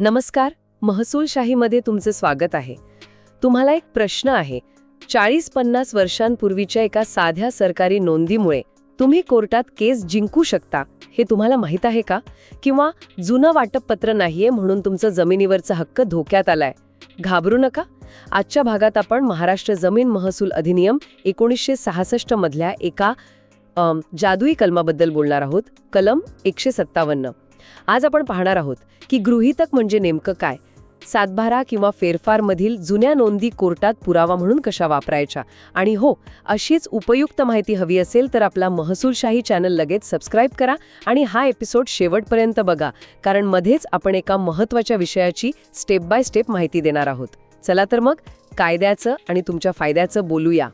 नमस्कार, महसूलशाहीमध्ये तुमचे स्वागत आहे. तुम्हाला एक प्रश्न आहे. 40-50 वर्षांपूर्वीच्या एका साध्या सरकारी नोंदीमुळे तुम्ही कोर्टात केस जिंकू शकता, हे तुम्हाला माहीत आहे का? किंवा जुनं वाटपपत्र नाहीये म्हणून तुमचं जमिनीवरचा हक्क धोक्यात आलाय. घाबरू नका. आजच्या भागात आपण महाराष्ट्र जमीन महसूल अधिनियम 1966 मधल्या एका जादुई कलमाबद्दल बोलणार आहोत. कलम 157. आज आपण पाहणार आहोत की गृहीतक म्हणजे नेमकं काय, सातबारा किंवा फेरफारमधील जुन्या नोंदी कोर्टात पुरावा म्हणून कशा वापरायच्या, आणि हो, अशीच उपयुक्त माहिती हवी असेल तर आपला महसूलशाही चॅनल लगेच सबस्क्राईब करा आणि हा एपिसोड शेवटपर्यंत बघा, कारण मध्येच आपण एका महत्त्वाच्या विषयाची स्टेप बाय स्टेप माहिती देणार आहोत. चला तर मग कायद्याचं आणि तुमच्या फायद्याचं बोलूया.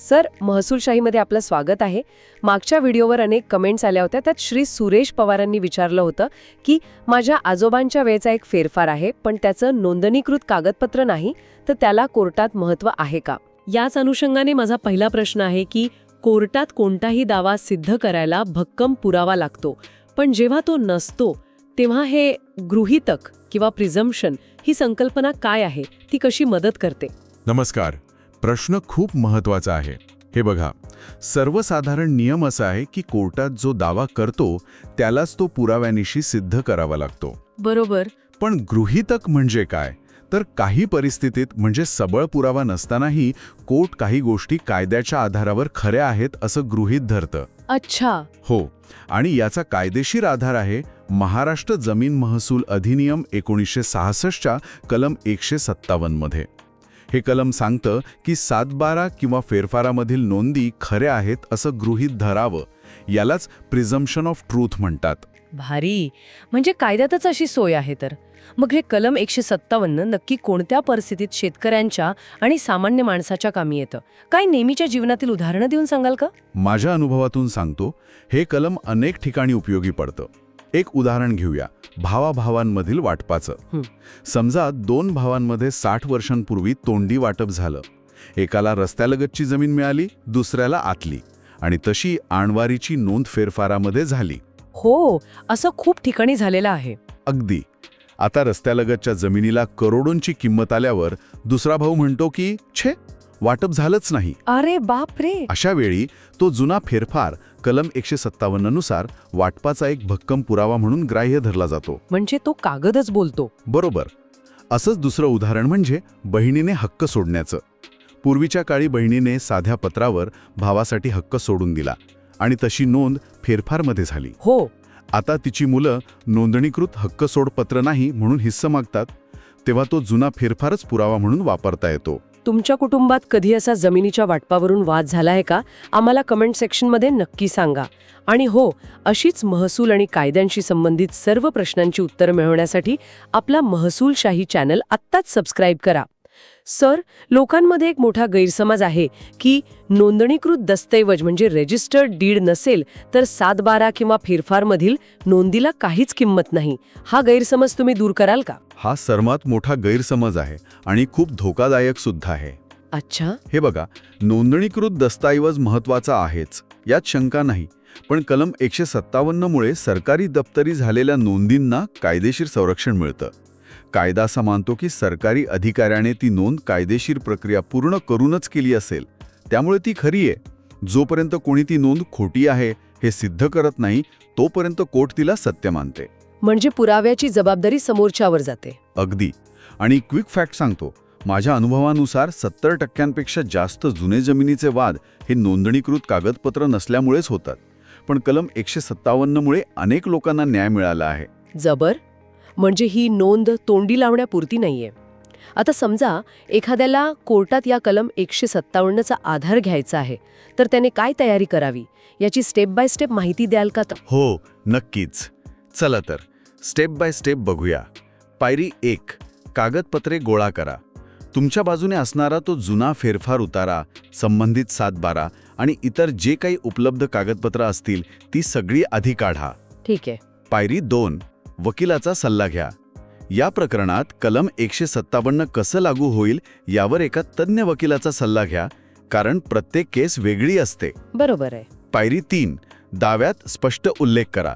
सर, महसूलशाहीमध्ये आपलं स्वागत आहे. मागच्या व्हिडिओवर अनेक कमेंट्स आल्या होत्या. त्यात श्री सुरेश पवारांनी विचारलं होतं की माझ्या आजोबांच्या वेळेचा एक फेरफार आहे, पण त्याचं नोंदणीकृत कागदपत्र नाही, तर त्याला कोर्टात महत्त्व आहे का? याच अनुषंगाने माझा पहिला प्रश्न आहे की कोर्टात कोणताही दावा सिद्ध करायला भक्कम पुरावा लागतो, पण जेव्हा तो नसतो तेव्हा हे गृहीतक किंवा प्रिझम्पशन ही संकल्पना काय आहे, ती कशी मदत करते? नमस्कार. प्रश्न खूप महत्त्वाचा आहे. हे बघा, सर्वसाधारण नियम असा आहे की कोर्टात जो दावा करतो त्यालाच तो पुराव्यानिशी सिद्ध करावा लागतो. बरोबर. पण गृहीतक म्हणजे काय? तर काही परिस्थितीत, म्हणजे सबळ पुरावा नसतानाही कोर्ट काही गोष्टी कायद्याच्या आधारावर खऱ्या आहेत असं गृहीत धरतं. अच्छा. हो, आणि याचा कायदेशीर आधार आहे महाराष्ट्र जमीन महसूल अधिनियम 1966च्या कलम 157 मध्ये. हे कलम सांगतं की सातबारा किंवा फेरफारामधील नोंदी खऱ्या आहेत असं गृहीत धरावं. यालाच प्रिझम्पशन ऑफ ट्रूथ म्हणतात. भारी. म्हणजे कायद्यातच अशी सोय आहे तर. मग हे कलम 157 नक्की कोणत्या परिस्थितीत शेतकऱ्यांच्या आणि सामान्य माणसाच्या कामी येतं? काय नेहमीच्या जीवनातील उदाहरणं देऊन सांगाल का? माझ्या अनुभवातून सांगतो, हे कलम अनेक ठिकाणी उपयोगी पडतं. एक उदाहरण घेऊया, भावाभावांमधील वाटपाचं. समजा दोन भावांमध्ये 60 वर्षांपूर्वी तोंडी वाटप झालं. एकाला रस्त्यालगतची जमीन मिळाली, दुसऱ्याला आतली, आणि तशी आणवारीची नोंद फेरफारामध्ये झाली. हो, असं खूप ठिकाणी झालेलं आहे. अगदी. आता रस्त्यालगतच्या जमिनीला करोडोंची किंमत आल्यावर दुसरा भाऊ म्हणतो की छे, वाटप झालंच नाही. अरे बापरे. अशा वेळी तो जुना फेरफार कलम 157 नुसार वाटपाचा एक भक्कम पुरावा म्हणून ग्राह्य धरला जातो. म्हणजे तो कागदच बोलतो. बरोबर. असंच दुसरं उदाहरण म्हणजे बहिणीने हक्क सोडण्याचं. पूर्वीच्या काळी बहिणीने साध्या पत्रावर भावासाठी हक्क सोडून दिला आणि तशी नोंद फेरफारमध्ये झाली. हो. आता तिची मुलं नोंदणीकृत हक्क सोड पत्र नाही म्हणून हिस्सा मागतात, तेव्हा तो जुना फेरफारच पुरावा म्हणून वापरता येतो. तुमच्या कुटुंबात कधी असा जमिनीच्या वाटपावरून वाद झाला आहे का? आम्हाला कमेंट सेक्शनमध्ये नक्की सांगा. आणि हो, अशीच महसूल आणि कायद्यांशी संबंधित सर्व प्रश्नांची उत्तरं मिळवण्यासाठी आपला महसूलशाही चॅनल आत्ताच सबस्क्राईब करा. सर, लोकांमध्ये एक मोठा गैरसमज आहे की नोंदणीकृत दस्तऐवज म्हणजे रजिस्टर्ड डीड नसेल तर सातबारा किंवा फेरफारमधील नोंदीला काहीच किंमत नाही. हा गैरसमज तुम्ही दूर कराल का? हा सर्वात मोठा गैरसमज आहे आणि खूप धोकादायक सुद्धा आहे. अच्छा. हे बघा, नोंदणीकृत दस्तऐवज महत्त्वाचा आहेच, यात शंका नाही. पण कलम 157 मुळे सरकारी दप्तरी झालेल्या नोंदींना कायदेशीर संरक्षण मिळतं. कायदा असा मानतो की सरकारी अधिकाऱ्याने ती नोंद कायदेशीर प्रक्रिया पूर्ण करूनच केली असेल, त्यामुळे ती खरी आहे. जोपर्यंत कोणी ती नोंद खोटी आहे हे सिद्ध करत नाही, तोपर्यंत कोर्ट तिला सत्य मानते. म्हणजे पुराव्याची जबाबदारी समोरच्यावर जाते. अगदी. आणि क्विक फॅक्ट सांगतो, माझ्या अनुभवानुसार 70% जास्त जुने जमिनीचे वाद हे नोंदणीकृत कागदपत्र नसल्यामुळेच होतात. पण कलम 157 मुळे अनेक लोकांना न्याय मिळाला आहे. जबर. म्हणजे ही नोंद तोंडी लावण्यापुरती नाहीये. आता समजा एखाद्याला कोर्टात या कलम 157चा आधार घ्यायचा आहे, तर त्याने काय तयारी करावी याची स्टेप बाय स्टेप माहिती द्याल का? हो, नक्कीच. चला तर स्टेप बाय स्टेप बघूया. पायरी 1, कागदपत्रे गोळा करा. तुमच्या बाजूने असणारा तो जुना फेरफार उतारा, संबंधित सातबारा आणि इतर जे काही उपलब्ध कागदपत्र असतील ती सगळी आधी काढा. ठीक आहे. पायरी 2, वकिलाचा सल्ला घ्या. या प्रकरणात कलम 157 कसं लागू होईल यावर एका तज्ञ वकिलाचा सल्ला घ्या, कारण प्रत्येक केस वेगळी असते. बरोबर आहे. पायरी 3, दाव्यात स्पष्ट उल्लेख करा.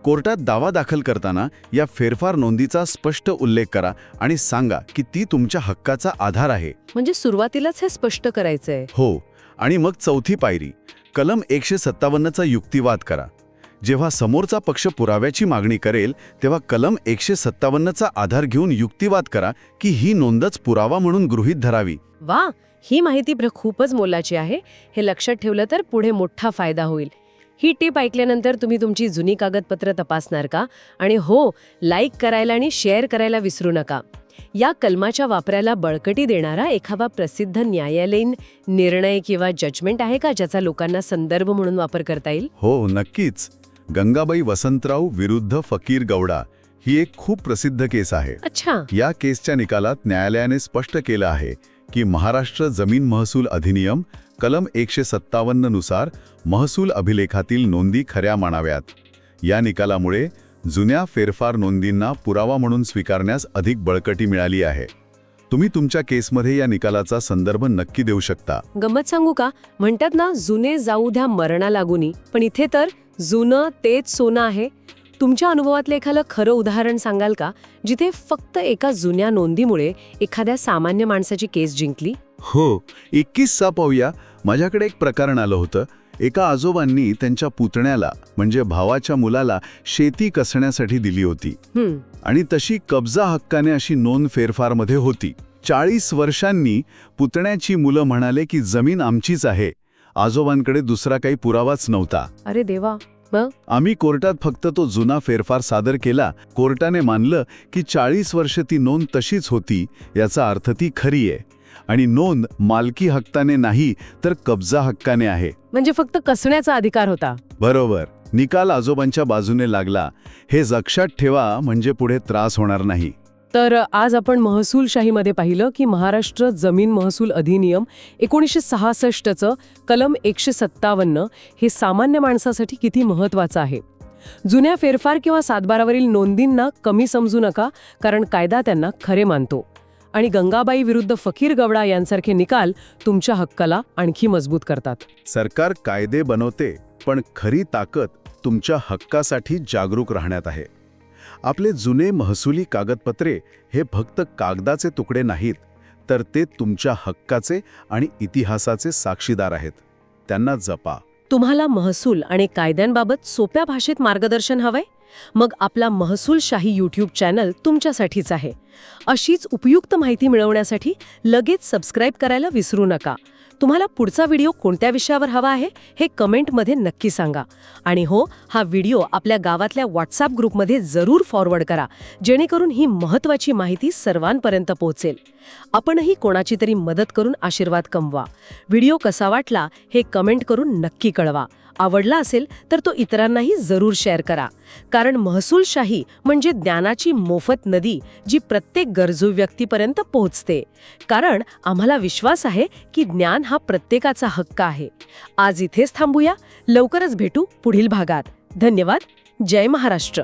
कोर्टात दावा दाखल करताना या फेरफार नोंदीचा स्पष्ट उल्लेख करा आणि सांगा की ती तुमच्या हक्काचा आधार आहे. म्हणजे सुरुवातीलाच हे स्पष्ट करायचंय. हो. आणि मग चौथी पायरी, कलम 157चा युक्तिवाद करा. जेव्हा समोरचा पक्ष पुराव्याची मागणी करेल तेव्हा कलम 157चा आधार घेऊन युक्तिवाद करा की ही नोंदच पुरावा म्हणून गृहीत धरावी. वा, ही माहिती खूपच मोलाची आहे. हे लक्षात ठेवलं तर पुढे मोठा फायदा होईल. ही टीप ऐकल्यानंतर तुम्ही तुमची जुनी कागदपत्र तपासणार का? आणि हो, लाईक करायला आणि शेअर करायला विसरू नका. या कलमाच्या वापराला बळकटी देणारा एखादा प्रसिद्ध न्यायालयीन निर्णय किंवा जजमेंट आहे का ज्याचा लोकांना संदर्भ म्हणून वापर करता येईल? हो, नक्कीच. गंगाबाई वसंतराव विरुद्ध फकीर गौडा ही एक खूप प्रसिद्ध केस आहे. अच्छा. या केसच्या निकालात न्यायालयाने स्पष्ट केलं आहे की महाराष्ट्र जमीन महसूल अधिनियम कलम 157 नुसार महसूल अभिलेखातील नोंदी खऱ्या मानाव्यात. या निकालामुळे जुन्या फेरफार नोंदींना पुरावा म्हणून स्वीकारण्यास अधिक बळकटी मिळाली आहे. तुम्ही तुमच्या केसमध्ये या निकालाचा संदर्भ नक्की देऊ शकता. गंमत सांगू का? म्हणतात ना, जुने जाऊ द्या मरणा लागुनी, पण इथे तर जुनं तेच सोनं आहे. तुमच्या अनुभवातलं एखादं खरं उदाहरण सांगाल का जिथे फक्त एका जुन्या नोंदीमुळे एखाद्या सामान्य माणसाची केस जिंकली? हो, 21 पाहूया. माझ्याकडे एक प्रकरण आलं होतं. एका आजोबांनी त्यांच्या पुतण्याला म्हणजे भावाच्या मुलाला शेती कसण्यासाठी दिली होती आणि तशी कब्जा हक्काने अशी नोंद फेरफारमध्ये होती. 40 वर्षांनी पुतण्याची मुलं म्हणाले की जमीन आमचीच आहे. आजोबांकडे दुसरा काही पुरावाच नव्हता. अरे देवा. मग आम्ही कोर्टात फक्त तो जुना फेरफार सादर केला. कोर्टाने मानलं की 40 वर्ष ती नोंद तशीच होती, याचा अर्थ ती खरी आहे आणि नोंद मालकी हक्काने नाही तर कब्जा हक्काने आहे. म्हणजे फक्त कसण्याचा अधिकार होता. बरोबर. निकाल आजोबांच्या बाजूने लागला. हे लक्षात ठेवा, म्हणजे पुढे त्रास होणार नाही. तर आज आपण महसूलशाहीमध्ये पाहिलं की महाराष्ट्र जमीन महसूल अधिनियम 1966चं कलम 157 हे सामान्य माणसासाठी किती महत्त्वाचं आहे. जुन्या फेरफार किंवा सातबारावरील नोंदींना कमी समजू नका, कारण कायदा त्यांना खरे मानतो. आणि गंगाबाई विरुद्ध फकीर गौडा यांसारखे निकाल तुमच्या हक्काला आणखी मजबूत करतात. सरकार कायदे बनवते, पण खरी ताकद तुमच्या हक्कासाठी जागरूक राहण्यात आहे. आपले जुने महसुली कागदपत्रे हे फक्त कागदाचे तुकडे नाहीत, तर ते तुमच्या हक्काचे आणि इतिहासाचे साक्षीदार आहेत. त्यांना जपा. तुम्हाला महसूल आणि कायद्यांबाबत सोप्या भाषेत मार्गदर्शन हवंय? मग आपला महसूलशाही यूट्यूब चॅनल तुमच्यासाठीच आहे. अशीच उपयुक्त माहिती मिळवण्यासाठी लगेच सबस्क्राईब करायला विसरू नका. तुम्हाला पुढचा व्हिडिओ कोणत्या विषयावर हवा आहे हे कमेंटमध्ये नक्की सांगा. आणि हो, हा व्हिडिओ आपल्या गावातल्या व्हॉट्सॲप ग्रुपमध्ये जरूर फॉरवर्ड करा, जेणेकरून ही महत्त्वाची माहिती सर्वांपर्यंत पोहोचेल. आपणही कोणाची तरी मदत करून आशीर्वाद कमवा. व्हिडिओ कसा वाटला हे कमेंट करून नक्की कळवा. आवडला असेल तर तो इतरांनाही जरूर शेअर करा. कारण महसूलशाही म्हणजे ज्ञानाची मोफत नदी, जी प्रत्येक गरजू व्यक्तीपर्यंत पोहोचते. कारण आम्हाला विश्वास आहे की ज्ञान हा प्रत्येकाचा हक्क आहे. आज इथेच थांबूया. लवकरच भेटू पुढील भागात. धन्यवाद. जय महाराष्ट्र.